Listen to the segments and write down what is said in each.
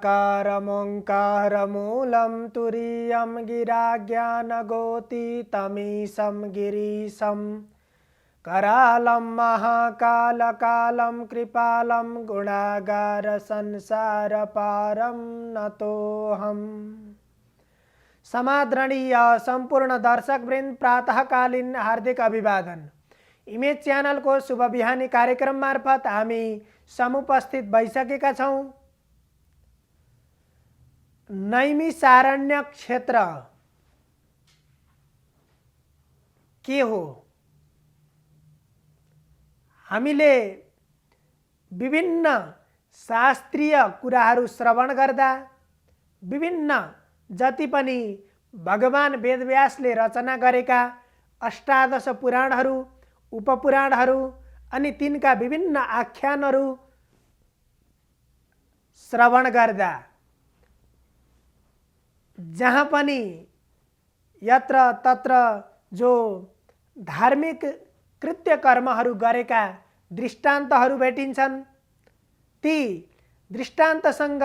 ऋकारमोङ्कारमूलं तुरीयं गिराज्ञानगोतीतमीशं गिरीशं करालं महाकालकालं कृपालं गुणागारसंसारपारं नतोऽहम्। समादरणीय सम्पूर्ण दर्शकवृन्द, प्रातःकालीन हार्दिक अभिवादन। इमेज च्यानलको शुभ बिहानी कार्यक्रम मार्फत हामी समुपस्थित भइसकेका छौं। नैमिषारण्य क्षेत्र के हो? हामीले विभिन्न शास्त्रीय कुराहरू श्रवण गर्दा विभिन्न जति पनि भगवान वेदव्यासले रचना गरेका अष्टादश पुराणहरू, उपपुराणहरू अनि तिनका विभिन्न आख्यानहरू श्रवण गर्दा जहाँ पनि यत्र तत्र जो धार्मिक कृत्य कर्महरू गरेका दृष्टान्तहरू भेटिन्छन्, ती दृष्टान्तसँग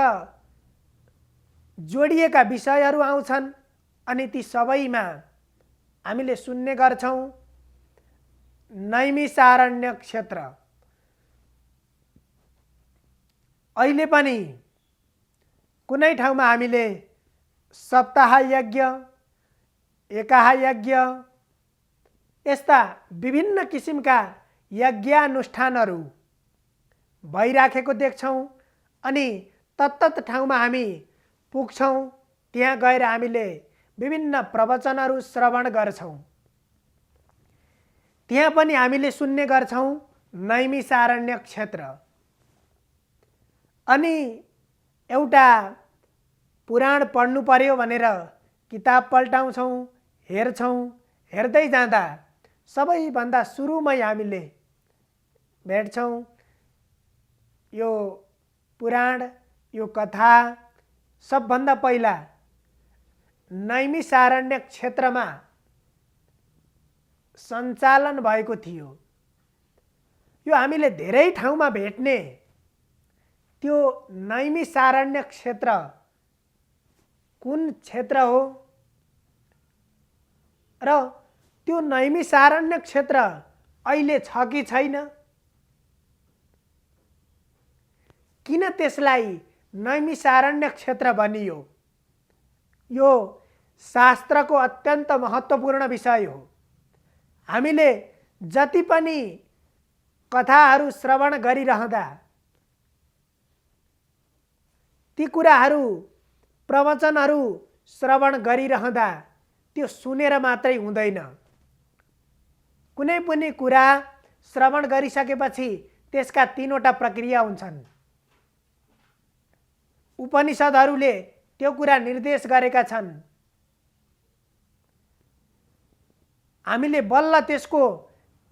जोडिएका विषयहरू आउँछन् अनि ती सबैमा हामीले सुन्ने गर्छौं नैमिषारण्य क्षेत्र। अहिले पनि कुनै ठाउँमा हामीले सप्ताह यज्ञ, एकाह यज्ञ यस्ता विभिन्न किसिमका यज्ञानुष्ठानहरू भइराखेको देख्छौं अनि तत्तत ठाउँमा हामी पुग्छौं। त्यहाँ गएर हामीले विभिन्न प्रवचनहरू श्रवण गर्छौं। त्यहाँ पनि हामीले सुन्ने गर्छौं नैमिषारण्य क्षेत्र। अनि एउटा पुराण पढ्नु पर्यो भनेर किताब पल्टाउँछौं, हेर्छौं। हेर्दै जाँदा सबैभन्दा सुरुमै हामीले भेट्छौं यो पुराण, यो कथा सबभन्दा पहिला नैमिषारण्य क्षेत्रमा सञ्चालन भएको थियो। यो हामीले धेरै ठाउँमा भेट्ने त्यो नैमिषारण्य क्षेत्र कुन क्षेत्र हो र त्यो नैमिषारण्य क्षेत्र अहिले छ कि छैन? किन त्यसलाई नैमिषारण्य क्षेत्र भनियो? यो शास्त्रको अत्यन्त महत्त्वपूर्ण विषय हो। हामीले जति पनि कथाहरू श्रवण गरिरहँदा ती कुराहरू, प्रवचनहरू श्रवण गरिरहँदा त्यो सुनेर मात्रै हुँदैन। कुनै पनि कुरा श्रवण गरिसकेपछि त्यसका तीनवटा प्रक्रिया हुन्छन्। उपनिषदहरूले त्यो कुरा निर्देश गरेका छन्। हामीले बल्ल त्यसको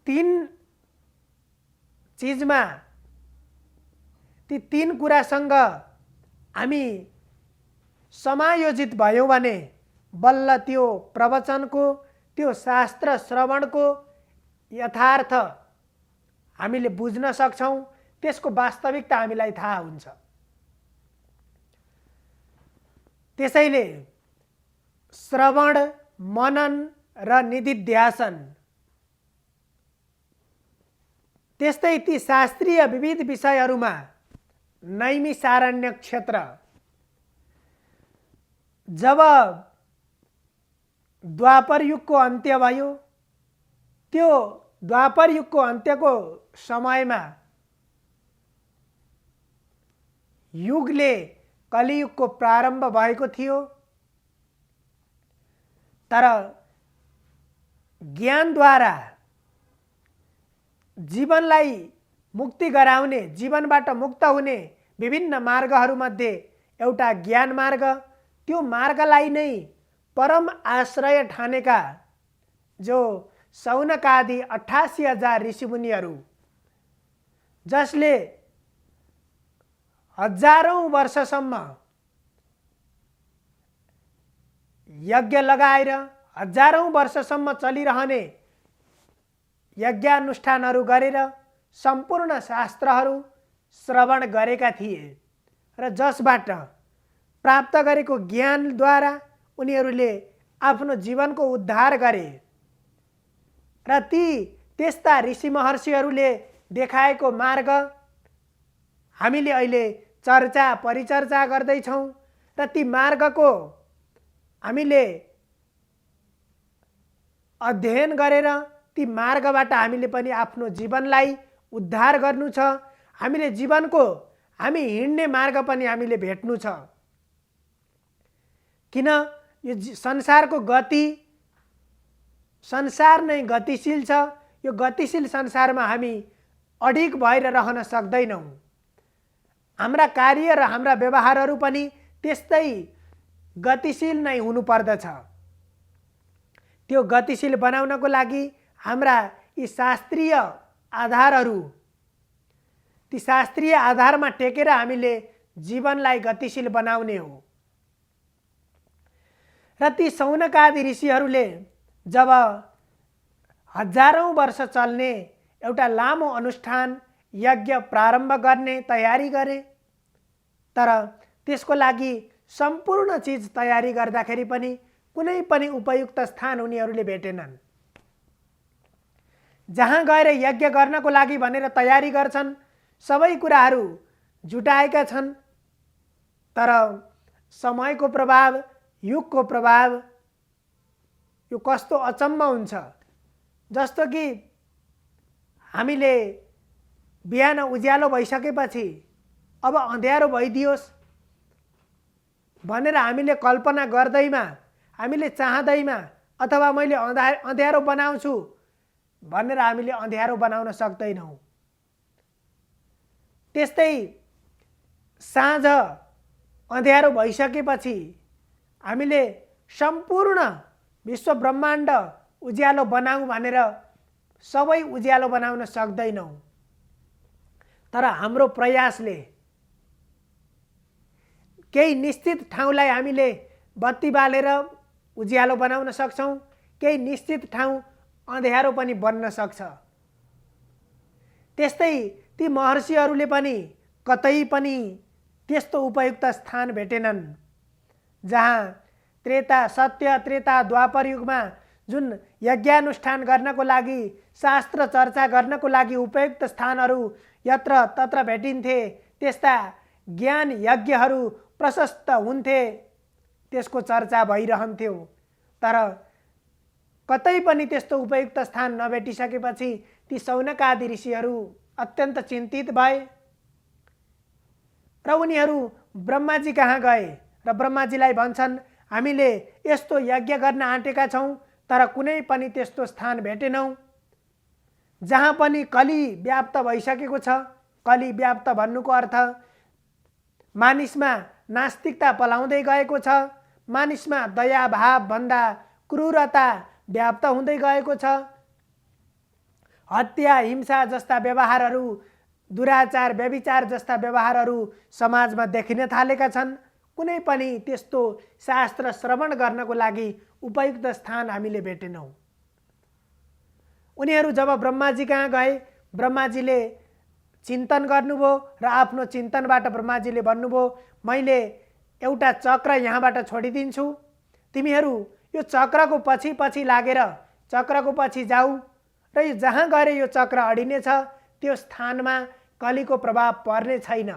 तीन चीजमा, ती तीन कुरासँग हामी समायोजित भयौं भने बल्ल त्यो प्रवचनको, त्यो शास्त्र श्रवणको यथार्थ हामीले बुझ्न सक्छौं। त्यसको वास्तविकता हामीलाई थाहा हुन्छ। त्यसैले श्रवण, मनन र निधिध्यासन त्यस्तै ती शास्त्रीय विविध विषयहरूमा नैमिषारण्य क्षेत्र जब द्वापर युगको अन्त्य भयो, त्यो द्वापर युगको अन्त्यको समयमा युगले कलियुगको प्रारम्भ भएको थियो। तर ज्ञानद्वारा जीवनलाई मुक्ति गराउने, जीवनबाट मुक्त हुने विभिन्न मार्गहरूमध्ये एउटा ज्ञान मार्ग, त्यो मार्गलाई नै परम आश्रय ठानेका जो सौनकादि 88,000 ऋषिमुनिहरू, जसले हजारौं वर्षसम्म यज्ञ लगाएर हजारौं वर्षसम्म चलिरहने यज्ञानुष्ठानहरू गरेर सम्पूर्ण शास्त्रहरू श्रवण गरेका थिए र जसबाट प्राप्त गरेको ज्ञानद्वारा उनीहरूले आफ्नो जीवनको उद्धार गरे र त्यस्ता ऋषि महर्षिहरूले देखाएको मार्ग हामीले अहिले चर्चा परिचर्चा गर्दैछौँ र ती मार्गको हामीले अध्ययन गरेर ती मार्गबाट हामीले पनि आफ्नो जीवनलाई उद्धार गर्नु छ। हामीले जीवनको हामी हिँड्ने मार्ग पनि हामीले भेट्नु छ। किन यो संसारको गति संसार नै गतिशील छ। यो गतिशील संसारमा हामी अडिग भएर रहन सक्दैनौँ। हाम्रा कार्य र हाम्रा व्यवहारहरू पनि त्यस्तै गतिशील नै हुनुपर्दछ। त्यो गतिशील बनाउनको लागि हाम्रा यी शास्त्रीय आधारहरू ती शास्त्रीय आधारमा टेकेर हामीले जीवनलाई गतिशील बनाउने हो। र ती शौनकादि ऋषिहरूले जब हजारौं वर्ष चल्ने एउटा लामो अनुष्ठान यज्ञ प्रारम्भ गर्ने तयारी गरे, तर त्यसको लागि सम्पूर्ण चीज तयारी गर्दाखेरि पनि कुनै पनि उपयुक्त स्थान उनीहरूले भेटेनन्। जहाँ गएर यज्ञ गर्नको लागि भनेर तयारी गर्छन्, सबै कुराहरू जुटाएका छन्, तर समयको प्रभाव, युगको प्रभाव, यो कस्तो अचम्म हुन्छ। जस्तो कि हामीले बिहान उज्यालो भइसकेपछि अब अँध्यारो भइदियोस् भनेर हामीले कल्पना गर्दैमा, हामीले चाहदैमा, अथवा मैले अँध्यारो बनाउँछु भनेर हामीले अँध्यारो बनाउन सक्दैनौँ। त्यस्तै साँझ अँध्यारो भइसकेपछि हामीले सम्पूर्ण विश्व ब्रह्माण्ड उज्यालो बनाऊ भनेर सबै उज्यालो बनाउन सक्दैनौँ। तर हाम्रो प्रयासले केही निश्चित ठाउँलाई हामीले बत्ती बालेर उज्यालो बनाउन सक्छौँ, केही निश्चित ठाउँ अँध्यारो पनि बन्न सक्छ। त्यस्तै ती महर्षिहरूले पनि कतै पनि त्यस्तो उपयुक्त स्थान भेटेनन् जहाँ त्रेता सत्य त्रेता द्वापर युगमा जुन यज्ञानुष्ठान गर्नको लागि, शास्त्र चर्चा गर्नको लागि उपयुक्त स्थानहरू यत्र तत्र भेटिन्थे। त्यस्ता ज्ञान यज्ञहरू प्रशस्त हुन्थे, त्यसको चर्चा भइरहन्थ्यो। तर कतै पनि त्यस्तो उपयुक्त स्थान नभेटिसकेपछि ती शौनकादि ऋषिहरू अत्यन्त चिन्तित भए र उनीहरू ब्रह्माजी कहाँ गए र ब्रह्माजीलाई भन्छन्, हामीले यस्तो यज्ञ गर्न आँटेका छौँ, तर कुनै पनि त्यस्तो स्थान भेटेनौँ जहाँ पनि कली व्याप्त भइसकेको छ। कली व्याप्त भन्नुको अर्थ मानिसमा नास्तिकता पलाउँदै गएको छ, मानिसमा दया भाव भन्दा क्रूरता व्याप्त हुँदै गएको छ। हत्या हिंसा जस्ता व्यवहारहरू, दुराचार व्यभिचार जस्ता व्यवहारहरू समाजमा देखिन थालेका छन्। कुनै पनि त्यस्तो शास्त्र श्रवण गर्नको लागि उपयुक्त स्थान हामीले भेटेनौँ। उनीहरू जब ब्रह्माजी कहाँ गए, ब्रह्माजीले चिन्तन गर्नुभयो र आफ्नो चिन्तनबाट ब्रह्माजीले भन्नुभयो, मैले एउटा चक्र यहाँबाट छोडिदिन्छु, तिमीहरू यो चक्रको पछि पछि लागेर चक्रको पछि जाऊ र यो जहाँ गएर यो चक्र अडिनेछ त्यो स्थानमा कलीको प्रभाव पर्ने छैन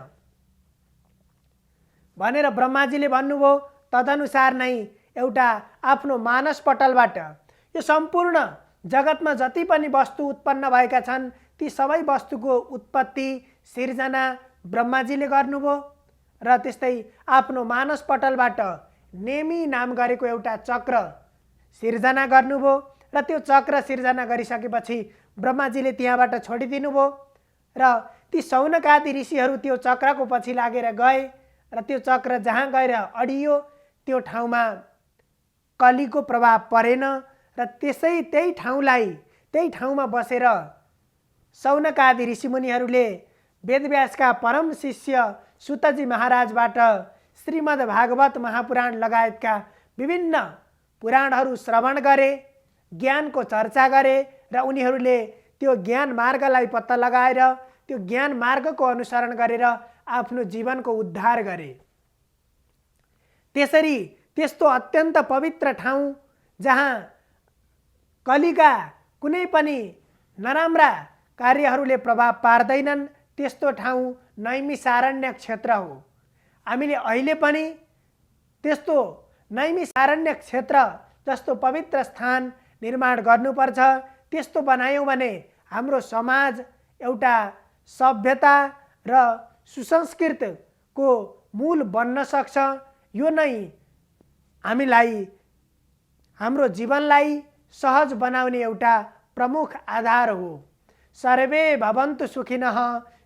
भनेर ब्रह्माजीले भन्नुभयो। तदनुसार नै एउटा आफ्नो मानस पटलबाट यो सम्पूर्ण जगतमा जति पनि वस्तु उत्पन्न भएका छन् ती सबै वस्तुको उत्पत्ति सिर्जना ब्रह्माजीले गर्नुभयो र त्यस्तै आफ्नो मानस पटलबाट नेमी नाम गरेको एउटा चक्र सिर्जना गर्नुभयो र त्यो चक्र सिर्जना गरिसकेपछि ब्रह्माजीले त्यहाँबाट छोडिदिनु भयो र ती शौनकादि ऋषिहरू त्यो चक्रको पछि लागेर गए र त्यो चक्र जहाँ गएर अडियो त्यो ठाउँमा कलीको प्रभाव परेन र त्यही ठाउँमा बसेर शौनकादि ऋषिमुनिहरूले वेदव्यासका परम शिष्य सुतजी महाराजबाट श्रीमद् भागवत महापुराण लगायतका विभिन्न पुराणहरू श्रवण गरे, ज्ञानको चर्चा गरे र उनीहरूले त्यो ज्ञान मार्गलाई पत्ता लगाएर त्यो ज्ञान मार्गको अनुसरण गरेर आफ्नो जीवनको उद्धार गरे। त्यसरी त्यस्तो अत्यन्त पवित्र ठाउँ जहाँ कलीका कुनै पनि नराम्रा कार्यहरूले प्रभाव पार्दैनन् त्यस्तो ठाउँ नैमिषारण्य क्षेत्र हो। हामीले अहिले पनि त्यस्तो नैमिषारण्य क्षेत्र जस्तो पवित्र स्थान निर्माण गर्नुपर्छ। त्यस्तो बनायौँ भने हाम्रो समाज एउटा सभ्यता र सुसंस्कृतको मूल बन्न सक्छ। यो नै हामीलाई हाम्रो जीवनलाई सहज बनाउने एउटा प्रमुख आधार हो। सर्वे भवन्तु सुखिनः,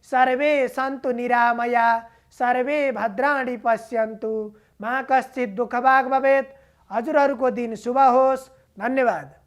सर्वे सन्तु निरामया, सर्वे भद्राणि पश्यन्तु, मा कश्चित् दुःखभाग् भवेत्। हजुरहरूको दिन शुभ होस्। धन्यवाद।